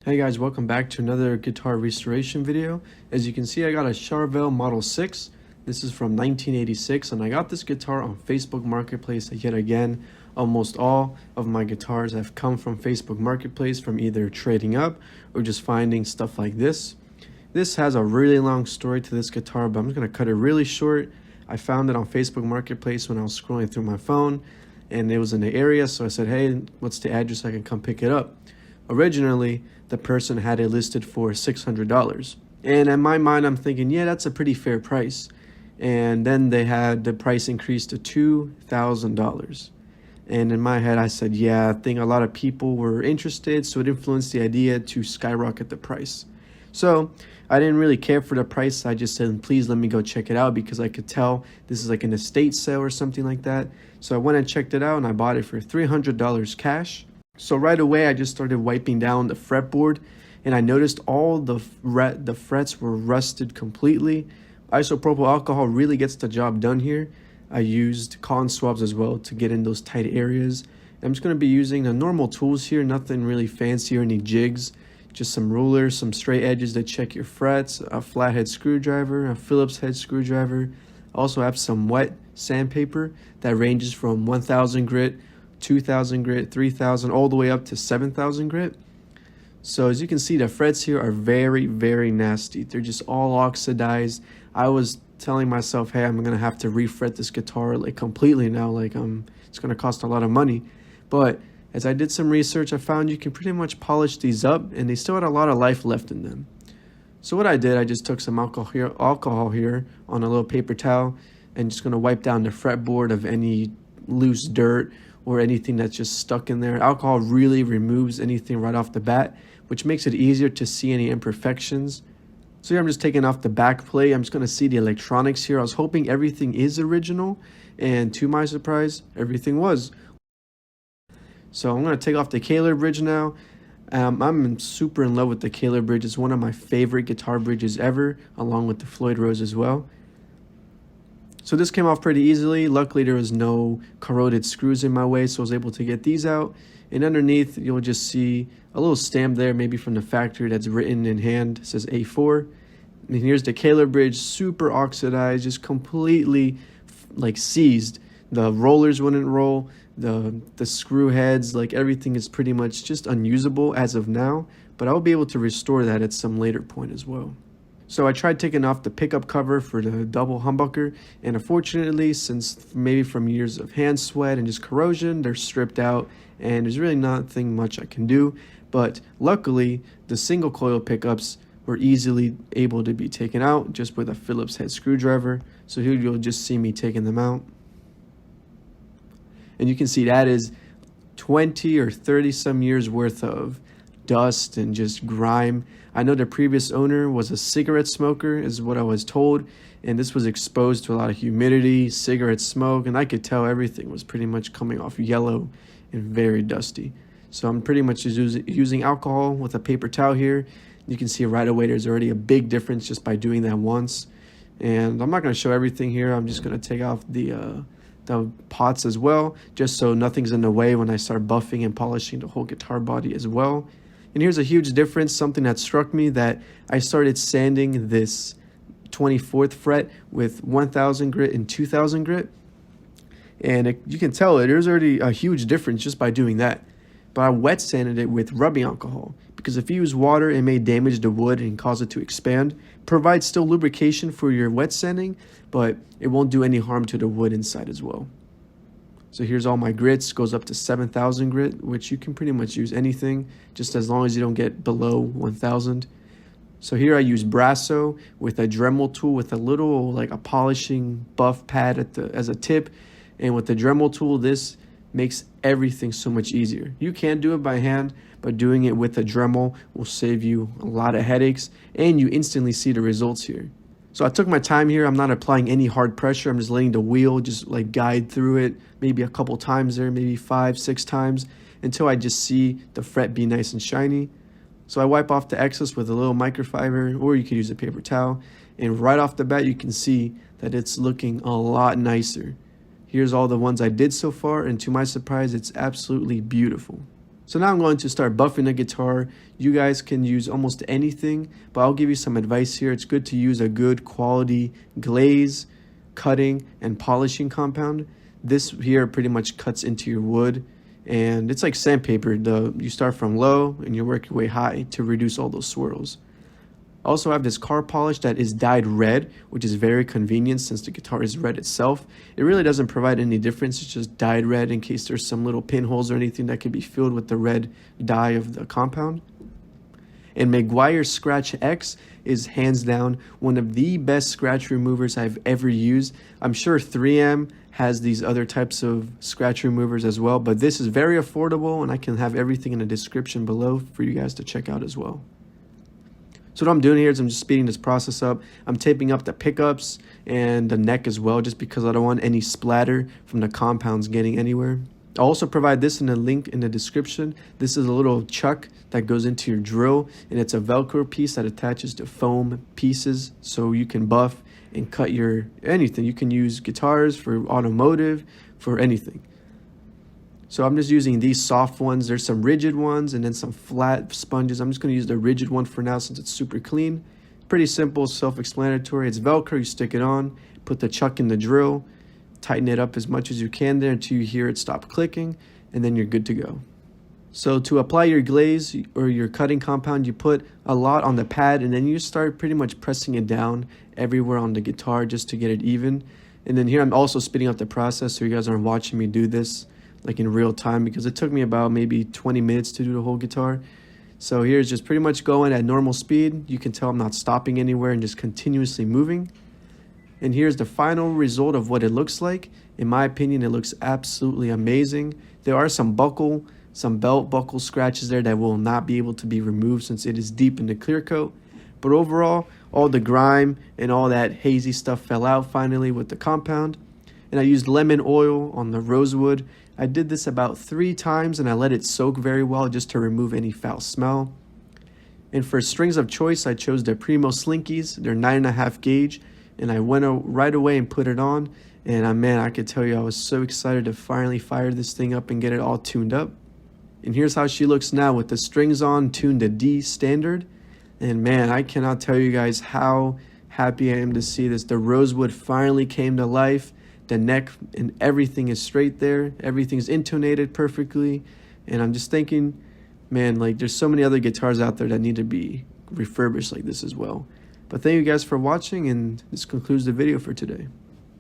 Hey guys, welcome back to another guitar restoration video. As you can see, I got a Charvel Model 6. This is from 1986, and I got this guitar on Facebook Marketplace yet again. Almost all of my guitars have come from Facebook Marketplace from either trading up or just finding stuff like this. This has a really long story to this guitar, but I'm just going to cut it really short. I found it on Facebook Marketplace when I was scrolling through my phone, and it was in the area, so I said, hey, what's the address I can come pick it up? Originally, the person had it listed for $600. And in my mind, I'm thinking, yeah, that's a pretty fair price. And then they had the price increased to $2,000. And in my head, I said, yeah, I think a lot of people were interested, so it influenced the idea to skyrocket the price. So I didn't really care for the price. I just said, please let me go check it out, because I could tell this is like an estate sale or something like that. So I went and checked it out, and I bought it for $300 cash. So right away, I just started wiping down the fretboard, and I noticed all the frets were rusted completely. Isopropyl alcohol really gets the job done here. I used cotton swabs as well to get in those tight areas. I'm just going to be using the normal tools here, nothing really fancy or any jigs. Just some rulers, some straight edges to check your frets, a flathead screwdriver, a Phillips head screwdriver. I also have some wet sandpaper that ranges from 1000 grit, 2000 grit, 3000, all the way up to 7000 grit. So as you can see, the frets here are very, very nasty. They're just all oxidized. I was telling myself, hey, I'm gonna have to refret this guitar like completely now, like it's gonna cost a lot of money. But as I did some research, I found you can pretty much polish these up, and they still had a lot of life left in them. So what I did, I just took some alcohol here on a little paper towel, and just gonna wipe down the fretboard of any loose dirt or anything that's just stuck in there. Alcohol really removes anything right off the bat, which makes it easier to see any imperfections. So here I'm just taking off the back plate. I'm just going to see the electronics here. I was hoping everything is original, and to my surprise, everything was. So I'm going to take off the Kaler bridge now. I'm super in love with the Kaler bridge. It's one of my favorite guitar bridges ever, along with the Floyd Rose as well. So this came off pretty easily. Luckily, there was no corroded screws in my way, so I was able to get these out. And underneath, you'll just see a little stamp there, maybe from the factory, that's written in hand. It says A4. And here's the Kaler bridge, super oxidized, just completely like seized. The rollers wouldn't roll, the screw heads, like everything is pretty much just unusable as of now. But I'll be able to restore that at some later point as well. So I tried taking off the pickup cover for the double humbucker, and unfortunately, since maybe from years of hand sweat and just corrosion, they're stripped out, and there's really nothing much I can do. But luckily, the single coil pickups were easily able to be taken out just with a Phillips head screwdriver. So here you'll just see me taking them out. And you can see that is 20 or 30 some years worth of dust and just grime. I know the previous owner was a cigarette smoker, is what I was told, and this was exposed to a lot of humidity, cigarette smoke, and I could tell everything was pretty much coming off yellow and very dusty. So I'm pretty much just using alcohol with a paper towel here. You can see right away there's already a big difference just by doing that once. And I'm not going to show everything here. I'm just going to take off the pots as well, just so nothing's in the way when I start buffing and polishing the whole guitar body as well. And here's a huge difference, something that struck me, that I started sanding this 24th fret with 1000 grit and 2000 grit. And you can tell there's already a huge difference just by doing that. But I wet sanded it with rubbing alcohol, because if you use water, it may damage the wood and cause it to expand. Provides still lubrication for your wet sanding, but it won't do any harm to the wood inside as well. So here's all my grits, goes up to 7000 grit, which you can pretty much use anything, just as long as you don't get below 1000. So here I use Brasso with a Dremel tool with a little like a polishing buff pad as a tip. And with the Dremel tool, this makes everything so much easier. You can do it by hand, but doing it with a Dremel will save you a lot of headaches, and you instantly see the results here. So I took my time here. I'm not applying any hard pressure. I'm just letting the wheel just like guide through it, maybe a couple times there, maybe 5-6 times, until I just see the fret be nice and shiny. So I wipe off the excess with a little microfiber, or you could use a paper towel. And right off the bat, you can see that it's looking a lot nicer. Here's all the ones I did so far, and to my surprise, it's absolutely beautiful. So now I'm going to start buffing the guitar. You guys can use almost anything, but I'll give you some advice here. It's good to use a good quality glaze, cutting, and polishing compound. This here pretty much cuts into your wood, and it's like sandpaper. You start from low and you work your way high to reduce all those swirls. Also, I have this car polish that is dyed red, which is very convenient since the guitar is red itself. It really doesn't provide any difference. It's just dyed red in case there's some little pinholes or anything that could be filled with the red dye of the compound. And Meguiar's Scratch X is hands down one of the best scratch removers I've ever used. I'm sure 3M has these other types of scratch removers as well, but this is very affordable, and I can have everything in the description below for you guys to check out as well. So what I'm doing here is I'm just speeding this process up. I'm taping up the pickups and the neck as well, just because I don't want any splatter from the compounds getting anywhere. I'll also provide this in a link in the description. This is a little chuck that goes into your drill, and it's a Velcro piece that attaches to foam pieces, so you can buff and cut your anything. You can use guitars for automotive, for anything. So I'm just using these soft ones. There's some rigid ones and then some flat sponges. I'm just going to use the rigid one for now since it's super clean. Pretty simple, self-explanatory. It's Velcro. You stick it on, put the chuck in the drill, tighten it up as much as you can there until you hear it stop clicking, and then you're good to go. So to apply your glaze or your cutting compound, you put a lot on the pad, and then you start pretty much pressing it down everywhere on the guitar just to get it even. And then here I'm also speeding up the process so you guys aren't watching me do this like in real time, because it took me about maybe 20 minutes to do the whole guitar. So here's just pretty much going at normal speed. You can tell I'm not stopping anywhere and just continuously moving. And here's the final result of what it looks like. In my opinion, it looks absolutely amazing. There are some belt buckle scratches there that will not be able to be removed since it is deep in the clear coat. But overall, all the grime and all that hazy stuff fell out finally with the compound. And I used lemon oil on the rosewood. I did this about 3 times and I let it soak very well just to remove any foul smell. And for strings of choice, I chose the Primo Slinkies. They're 9.5 gauge, and I went right away and put it on. And man, I could tell you I was so excited to finally fire this thing up and get it all tuned up. And here's how she looks now with the strings on, tuned to D standard. And man, I cannot tell you guys how happy I am to see this. The rosewood finally came to life. The neck and everything is straight there. Everything's intonated perfectly. And I'm just thinking, man, like there's so many other guitars out there that need to be refurbished like this as well. But thank you guys for watching, and this concludes the video for today.